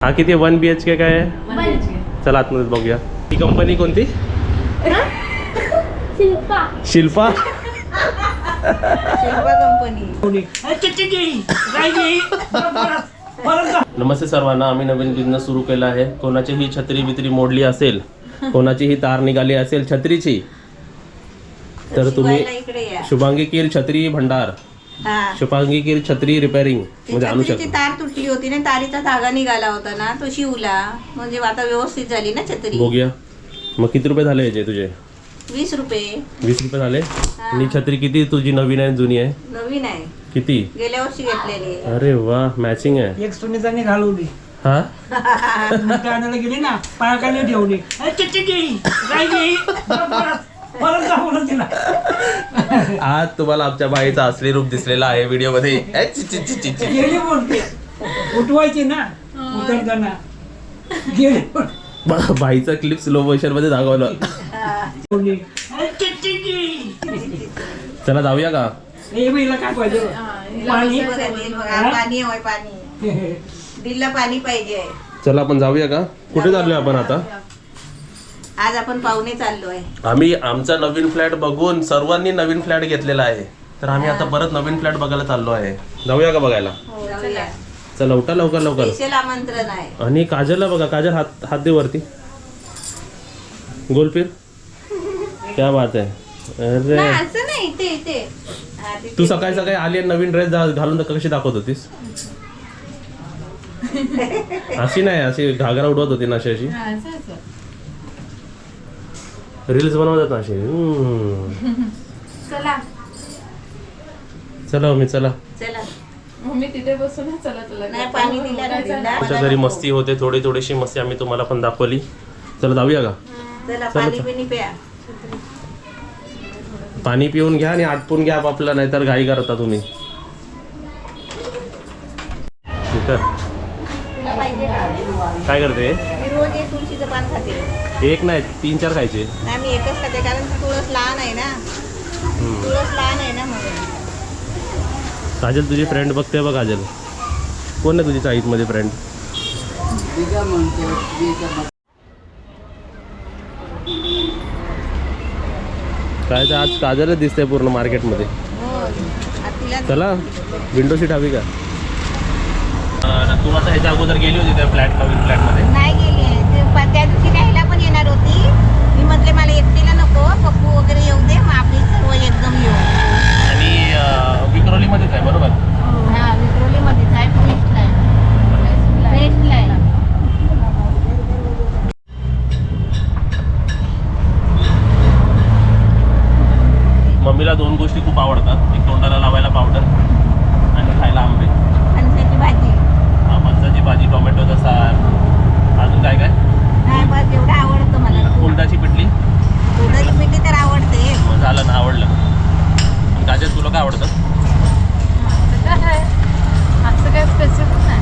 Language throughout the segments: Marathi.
हा किती 1 BHK काय आहे? चला आतमध्ये बघूया. ही कंपनी कोणती? शिल्पा. शिल्पा कंपनी. नमस्ते सर्वांना. आम्ही नवीन बिझनेस सुरू केला आहे. कोणाची ही छत्री बित्री मोडली असेल, कोणाची ही तार निघाली असेल छत्रीची, तर तुम्ही शुभांगी कीर छत्री भंडार, शुभांगी कीर छत्री रिपेअरिंग मध्ये आणू शकता. तार तुटली होती ना, तारीचा धागा निघाला होता ना, तो शिवला म्हणजे आता व्यवस्थित झाली ना छत्री. बघूया मग किती रुपये झाले याचे तुझे? 20 रुपये. 20 रुपये झाले. आणि छत्री किती तुझी नवीन आहे जुनी आहे? नवीन आहे. किती? गेल्या वर्षी घेतलेली. अरे वा, मॅचिंग आहे. एक सुनीताने घालवली. हा आणायला गेली ना, पायाखाली ठेवली. आज तुम्हाला आमच्या बाईचा असली रूप दिसलेला आहे व्हिडिओ मध्ये. गेली बोलते उठवायची ना उतरताना. गेली बाईचा क्लिप स्लो मोशन मध्ये दाखवलं. बोलली. चला जाऊया का? हे बाईला काय पाहिजे? पाणी. पाणी होय, पाणी दिल्ला पाणी पाहिजे. चला आपण जाऊया का? कुठे चाललोय आपण आता? आज आपण पाहुणे चाललोय. आम्ही आमचा नवीन फ्लॅट बघून सर्वांनी नवीन फ्लॅट घेतलेला आहे, तर आम्ही आता परत नवीन फ्लॅट बघायला चाललो आहे. जाऊया का बघायला? जाऊया. चला उठा लवकर लवकर. स्पेशल आमंत्रण आहे. आणि काजलला बघा. काजल हात दे वरती. गोलपीर क्या बात आहे. अरे असं नाही ते तू सकाळी सकाळी आली आणि नवीन ड्रेस घालून कशी दाखवत होतीस? अशी नाही, अशी घागरा उडवत होती ना, अशी रील्स बनवतात ना अशी. चला चला मी चला. चला. मम्मी तिथे बसून चला तुला नाही पाणी दिलं ना दिल्ला. आमच्या घरी मस्ती होते, थोडीशी मस्ती आम्ही तुम्हाला पण दाखवली. चला जाऊया का? चला पाणी पिणी प्या. पाणी पिऊन घ्या आणि आटपून घ्या आपलं, नाहीतर घाई करता तुम्ही. ठीक आहे. काय करते? मी रोज एक तुळशीचं पान खाते. एक नाही 3-4 खायचे. नाही मी एकच खाते, कारण तुळस लहान आहे ना. तुळस लहान आहे ना म्हणून. काजल तुझी फ्रेंड बघते बघ. काजल कोण आहे तुझी चाळीत मध्ये फ्रेंड? काय तर आज काजलच दिसते पूर्ण मार्केटमध्ये. चला विंडो सीट हवी का? तू आता ह्याच्या अगोदर गेली होती त्या नवीन फ्लॅटमध्ये? नाही गेली. त्या दिवशी न्यायला पण येणार होती. मी म्हटले मला एकटीला नको, पप्पू वगैरे येऊ दे, मग आपली सर्व एकदम येऊ. आणि विक्रोलीमध्येच आहे बरोबर? हा विक्रोलीमध्येच आहे. वेस्टला आहे. मम्मीला 2 गोष्टी खूप आवडतात. एक तोंडाला लावायला पावडर आणि खायला आंबे. फणसाची भाजी. फणसाची भाजी, टोमॅटोचा सार, अजून काय काय? नाही बस एवढं आवडतं मला. उडदाची पिठली. दुधाची पिठी तर आवडते. मग झालं ना, आवडलं. आणि काजल तुला काय आवडतं? असं काय स्पेसिफिक नाही.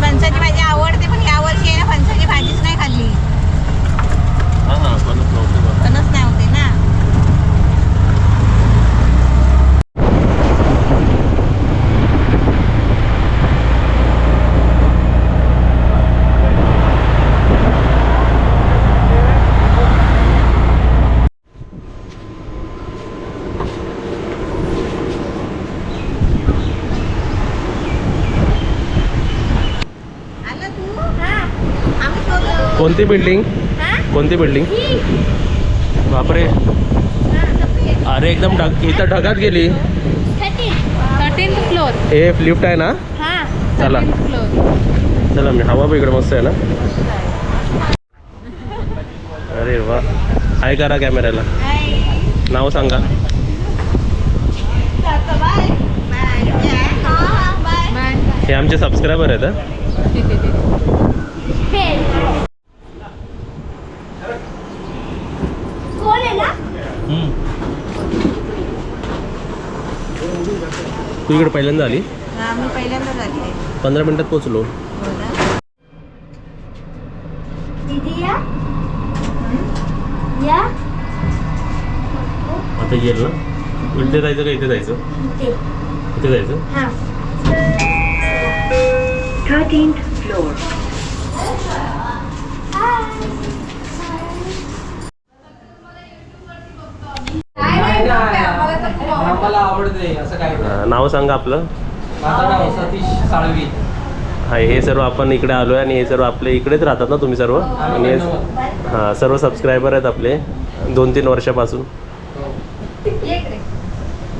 फणसाची भाजी आवडते, पण यावर्षी आहे ना फणसाची भाजीच नाही खाल्ली. हां फणस नव्हते. फणस नाही होते ना. कोणती बिल्डिंग? कोणती बिल्डिंग? बापरे, अरे एकदम इथं ढगात गेली. 13th floor. हे लिफ्ट आहे ना? चला चला. मी हवा पण इकडे मस्त आहे ना. अरे वा. हाय करा कॅमेऱ्याला. नाव सांगा. हे आमचे सबस्क्रायबर आहेत. तू इकडे पहिल्यांदा आली? मी पहिल्यांदा झाली आहे. 15 मिनिटात पोहोचलो. आता येईल ना? इथे जायचं का इथे जायचं? इथे जायचं. 13th floor. आवडते असं काय नाव सांगा आपलं. माझं नाव सतीश साळवी. हा, हे सर्व आपण इकडे आलो आहे आणि हे सर्व आपले इकडेच राहतात ना तुम्ही सर्व. आणि हां, सर्व सबस्क्रायबर आहेत आपले 2-3 वर्षापासून.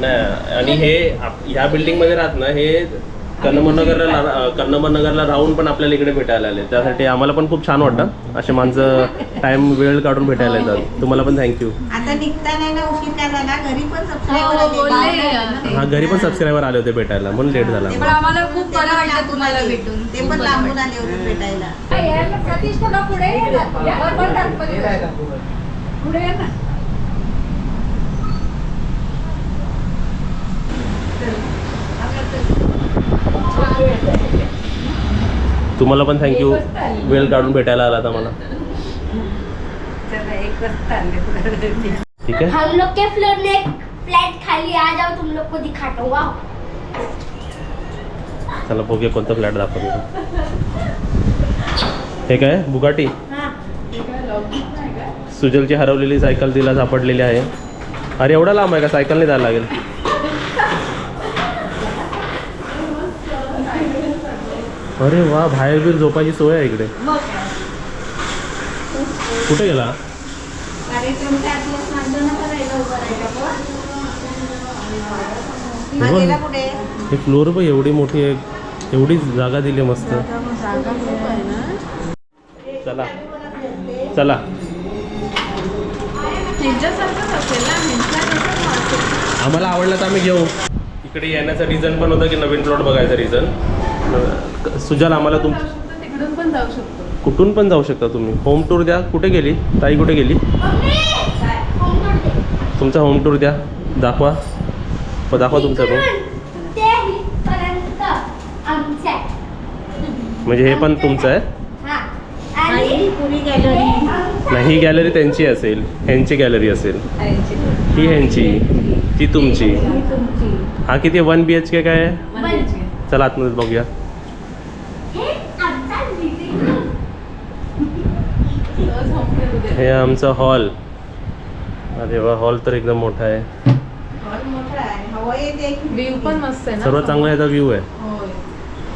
नाही, आणि हे ह्या बिल्डिंगमध्ये राहत ना, हे कन्नमनगरला राहून पण आपल्याला इकडे भेटायला आले. त्यासाठी आम्हाला पण खूप छान वाटतं असे माणसं टाइम वेळ काढून भेटायला येतात. तुम्हाला पण थँक्यू. आता निघताना ना उशीर काय झाला, घरी पण हो, बोलले. हा, घरी पण सबस्क्रायबर आले होते भेटायला म्हणून लेट झाला. पण आम्हाला खूप बरं वाटतं तुम्हाला भेटून. ते पण लांबून आले होते भेटायला. तुम्हाला पण थँक्यू वेळ काढून भेटायला आला आम्हाला. ठीक आहे. हम लोग के फ्लोर में एक फ्लैट खाली, आ जाओ तुम लोग को दिखाता हूँ. वाह, चला बघूया कोणता फ्लॅट दाखवतो. हे काय बुगाटी. सुजलची हरवलेली सायकल तिला सापडलेली आहे. अरे एवढा लांब आहे का, सायकलने जायला लागेल. अरे वा, बाहेर बीर झोपायची सोय आहे इकडे. कुठे गेला. हे फ्लोर पण एवढी मोठी आहे, एवढी जागा दिली मस्त. चला चला. ह्यांच्यासारखंच असेल ना, ह्यांच्या आम्हाला आवडलं तर आम्ही घेऊ. इकडे येण्याचं रिझन पण होतं की नवीन प्लॉट बघायचं रिझन. सुजल आम्हाला तिकडून पण जाऊ शकतो. कुठून पण जाऊ शकता तुम्ही. होम टूर द्या. कुठे गेली ताई, कुठे गेली. तुमचा होम टूर द्या, दाखवा दाखवा तुमचा रूम. म्हणजे हे पण तुमचं आहे. नाही, ही गॅलरी त्यांची असेल, ह्यांची गॅलरी असेल. ही ह्यांची, ती तुमची. हा किती 1 BHK काय आहे. चला आतमध्ये बघूया. हे आमचं हॉल. अरे वा, हॉल तर एकदम मोठा आहे. व्ह्यू पण मस्त आहे ना. सर्वात चांगला याचा व्ह्यू आहे. होय,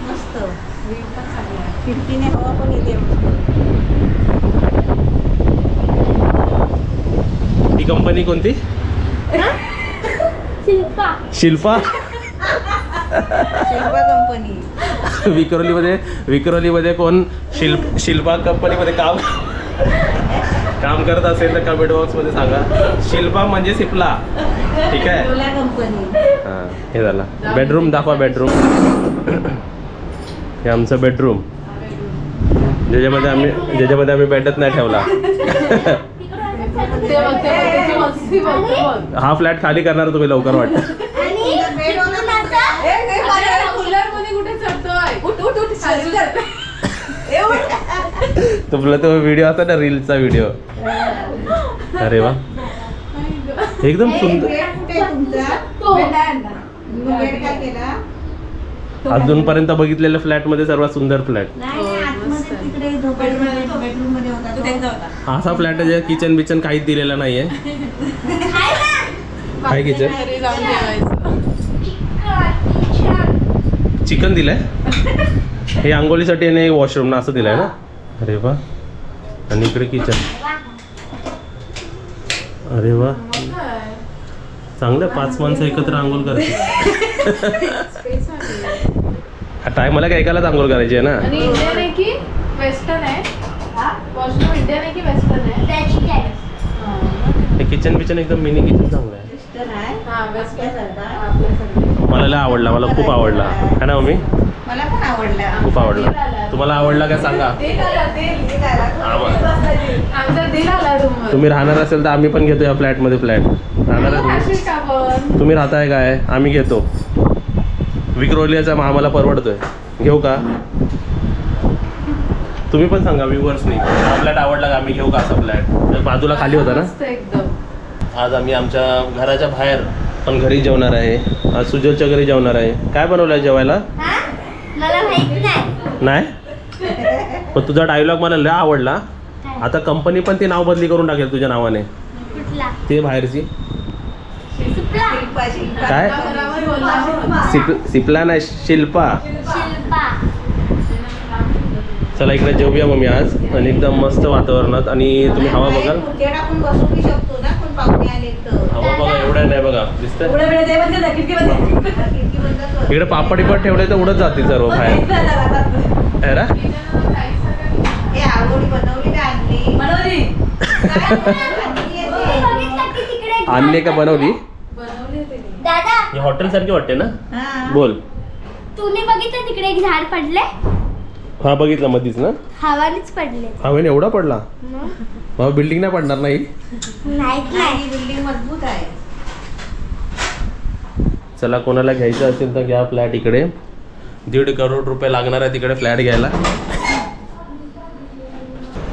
मस्त व्ह्यू पण चांगला आहे. खिडकीने हवा पण येते. ही कंपनी कोणती. शिल्पा. शिल्पा. शिल्पा कंपनी. विक्रोलीमध्ये कोण शिल्पा कंपनीमध्ये काम करत असेल तर कमेंट बॉक्समध्ये सांगा. शिल्पा म्हणजे सिप्ला. ठीक आहे. कंपनी. हां, हे झालं. बेडरूम दाखवा. बेडरूम. हे आमचं बेडरूम, ज्याच्यामध्ये आम्ही बेडच नाही ठेवला. हा फ्लॅट खाली करणार तुम्ही लवकर वाटतं. तुला तो व्हिडिओ होता ना, रीलचा व्हिडिओ. अरे वा, एकदम सुंदर. अजूनपर्यंत बघितलेल्या फ्लॅट मध्ये सर्वात सुंदर फ्लॅट. असा फ्लॅट आहे किचन बिचन काहीच दिलेला नाहीये. काय किचन. घरी जाऊन जेवायचं. चिकन दिलंय. हे आंघोळीसाठी आणि वॉशरूम ना असं दिलंय ना. अरे वा. आणि इकडे किचन. अरे वा, चांगलं. 5 माणसं एकत्र आंघोळ करते. टाइम मला काय एकालाच आंघोळ करायची आहे ना. आणि इंडियन आहे की वेस्टर्न आहे. वॉशरूम इंडियन आहे की वेस्टर्न आहे. हे किचन बिचन एकदम मिनी किचन चांगलं आहे. हा, वेस्टर्न. मला लय आवडला, मला खूप आवडला है ना मम्मी. मला पण आवडला. खूप आवडला. तुम्हाला आवडला का सांगा. आमचा दिल आला रूम. तुम्ही राहणार असेल तर आम्ही पण घेतो या फ्लॅटमध्ये. फ्लॅट राहणार आहे तुम्ही राहताय काय. आम्ही घेतो. विक्रोलियाचा आम्हाला परवडतोय. घेऊ का. तुम्ही पण सांगा व्ह्युअर्सनी. हा फ्लॅट आवडला का, आम्ही घेऊ का असा फ्लॅट. बाजूला खाली होता ना. एकदम. आज आम्ही आमच्या घराच्या बाहेर पण घरी जेवणार आहे. आज सुजलच्या घरी जेवणार आहे. काय बनवलं आहे जेवायला. मला माहित नाही. नाही, पण तुझा डायलॉग मला लय आवडला. आता कंपनी पण ती नाव बदली करून टाकेल तुझ्या नावाने. कुठला. ते बाहेरची. सुपला. काय बरोबर बोलला. सिपला नाही शिल्पा. शिल्पा. चला इकडे जेवूया मग मी आज आणि एकदम मस्त वातावरणात आणि तुम्ही हवा बघाल. खुर्चीवर आपण बसू बी शकतो ना कोण पाहुणे आले तर. हवा बघा एवढ्या नाही बघा दिसतंय. खिडकी बंद कर. इकडे पापड ठेवले तर उडत जातील सर्व बाहेर है ना? हे आवडी बनवली का आणली? काय आणली आहे तुम्ही ते? बघितलं की तिकडे आणली का बनवली? दादा ही हॉटेल सारखी वाटते ना? हा. बोल. तुम्ही बघितलं तिकडे एक झाड पडले हा बघितलं मधीच ना? हवानीच पडले हवेने एवढा पडला मग बिल्डिंग नाही पडणार नाही. नाहीत नाही, नाही ही बिल्डिंग मजबूत आहे. चला कोणाला घ्यायचं असेल तर घ्या फ्लॅट इकडे. 1.5 करोड रुपये लागणार आहे तिकडे फ्लॅट घ्यायला.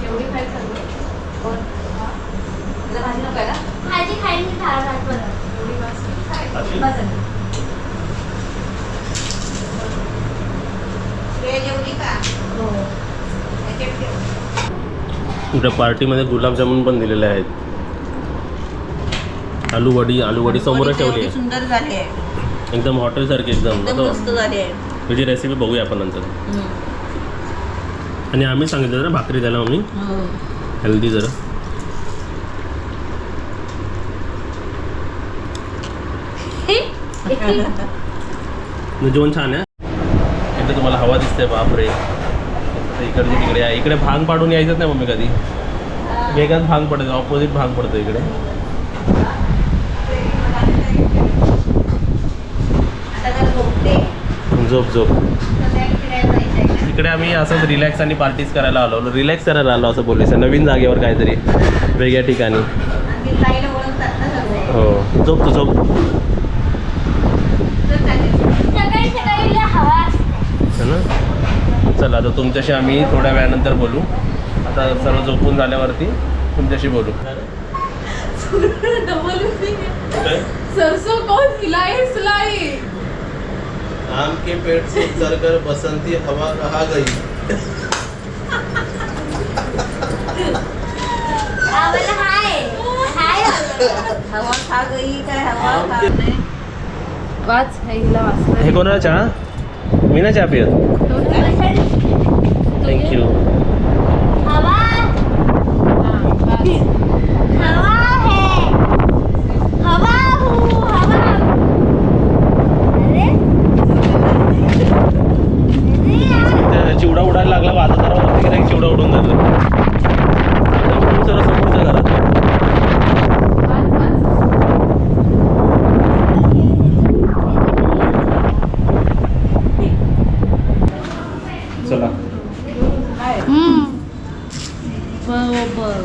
एवढी काय सांगू? तुला भाजी नको आहे का? भाजी खायला मी खाणार परत. एवढी मस्त. अशी? श्रेया जेवली का? याच्यात ठेव. इकडे पार्टीमध्ये गुलाबजामुन पण दिलेले आहेत. आलू वडी समोरच ठेवली एवढी आहे. सुंदर झाली आहे. एकदम हॉटेल सारखी एकदम. एकदम मस्त झाली आहे. त्याची रेसिपी बघूया आपण नंतर. आणि आम्ही सांगितलं ना भाकरी द्यायला मम्मी हो. हेल्दी जरा. जेवण छान आहे. इथे तुम्हाला हवा दिसते बापरे. इकडची तिकडे आहे. इकडे भांग पाडून यायचंच नाही मम्मी कधी. वेगळाच भांग पडतो ऑपोजिट भांग पडतो इकडे. आता जरा झोपते. झोप. संध्याकाळी फिरायला जायचं आहे ना? इकडे आम्ही असंच रिलॅक्स आणि पार्टीज करायला आलो. रिलॅक्स करायला आलो असं बोलायचं. नवीन जागेवर काहीतरी वेगळ्या ठिकाणी. आणि ताईला ओळखतात ना सगळे. हो झोप तू झोप. तर चालेल. सकाळी सकाळी लय हवा असते. है ना? चला आता तुमच्याशी आम्ही थोड्या वेळानंतर बोलू. आता सर्व झोपून झाल्यावरती तुमच्याशी बोलू. सरसों को सिलाई आम के पेड़ से उतरकर बसंती हवा कहाँ गई. आम्हाला हाय हवा खा गई काय हवा खा नाही. वाच हिला वाचलं. हे कोणाला चहा? मी ना चहा पियत. थँक्यू. हवा हवा है हवा हूँ हवा. अरे यार. चिवडा उडायला लागला वाजत जरा वरती गेला की चिवडा उडून जातो. सर्व समोरच्या घरात. चला बरोबर.